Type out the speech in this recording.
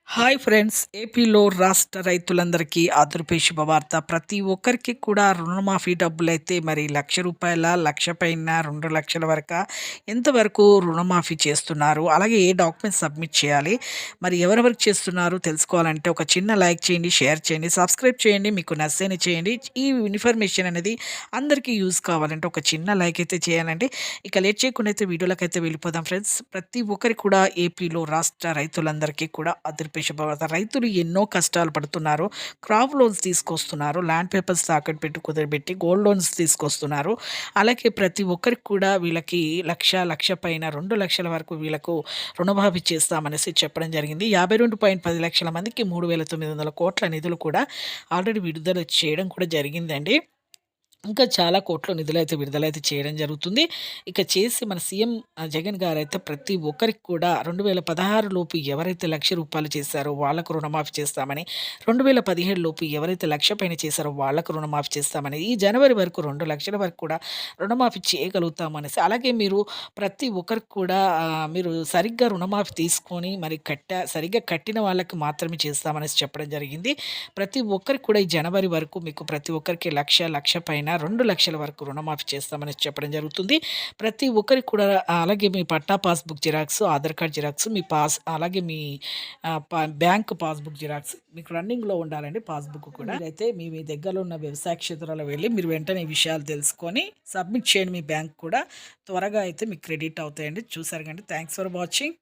Hi friends! ఏపీలో రాష్ట్ర రైతులందరికీ ఆదుర్పే శుభవార్త. ప్రతి ఒక్కరికి కూడా రుణమాఫీ డబ్బులైతే మరి రూ. 1,00,000, 1,00,000 పైన 2,00,000 వరకా ఎంతవరకు రుణమాఫీ చేస్తున్నారు? అలాగే ఏ డాక్యుమెంట్స్ సబ్మిట్ చేయాలి? మరి ఎవరెవరికి చేస్తున్నారు తెలుసుకోవాలంటే ఒక చిన్న లైక్ చేయండి, షేర్ చేయండి, సబ్స్క్రైబ్ చేయండి, మీకు నచ్చితేనే చేయండి. ఈ ఇన్ఫర్మేషన్ అనేది అందరికీ యూజ్ కావాలంటే ఒక చిన్న లైక్ అయితే చేయాలండి. ఇక లేట్ చేయకుండా అయితే వీడియోలకైతే వెళ్ళిపోదాం ఫ్రెండ్స్. ప్రతి ఒక్కరికి కూడా ఏపీలో రాష్ట్ర రైతులందరికీ కూడా అదిరిపే శుభవార్త. రైతులు ఎన్నో కష్టాలు పడుతున్నారు. క్రాప్ లోన్స్ తీసుకొస్తున్నారు. ల్యాండ్ పేపర్స్ తాకట్టు పెట్టి కుదరబెట్టి గోల్డ్ లోన్స్ తీసుకొస్తున్నారు. అలాగే ప్రతి ఒక్కరికి కూడా వీళ్ళకి 1,00,000 పైన 2,00,000 వరకు వీళ్ళకు రుణమాఫీ చేస్తామనేసి చెప్పడం జరిగింది. 52.10 లక్షల మందికి 3,900 కోట్ల నిధులు కూడా ఆల్రెడీ విడుదల చేయడం కూడా జరిగిందండి. ఇంకా చాలా కోట్ల నిధులైతే విడుదలైతే చేయడం జరుగుతుంది. ఇక చేసి మన సీఎం జగన్ గారైతే ప్రతి ఒక్కరికి కూడా 2016 లోపు ఎవరైతే రూ. 1,00,000 చేశారో వాళ్ళకు రుణమాఫీ చేస్తామని, 2017 లోపు ఎవరైతే 1,00,000 పైన చేశారో వాళ్ళకు రుణమాఫీ చేస్తామని, ఈ జనవరి వరకు 2,00,000 వరకు కూడా రుణమాఫీ చేయగలుగుతామనేసి, అలాగే మీరు ప్రతి ఒక్కరికి కూడా మీరు సరిగ్గా రుణమాఫీ తీసుకొని మరి సరిగ్గా కట్టిన వాళ్ళకి మాత్రమే చేస్తామనేసి చెప్పడం జరిగింది. ప్రతి ఒక్కరికి కూడా ఈ జనవరి వరకు మీకు ప్రతి ఒక్కరికి 1,00,000 పైన 2,00,000 వరకు రుణమాఫీ చేస్తామని చెప్పడం జరుగుతుంది. ప్రతి ఒక్కరికి కూడా అలాగే మీ పట్టా passbook xerox, Aadhaar card xerox, మీ అలాగే మీ బ్యాంక్ పాస్‌బుక్ జిరాక్స్ మీకు రన్నింగ్‌లో ఉండాలండి పాస్‌బుక్ కూడా. మీరైతే మీ మీ దగ్గరలో ఉన్న వ్యవసాయ క్షేత్రాల్లో వెళ్లి మీరు వెంటనే ఈ విషయాలు తెలుసుకొని సబ్మిట్ చేయండి మీ బ్యాంక్ కూడా. త్వరగా అయితే మీకు క్రెడిట్ అవుతాయండి. చూసారు కండి. Thanks for watching.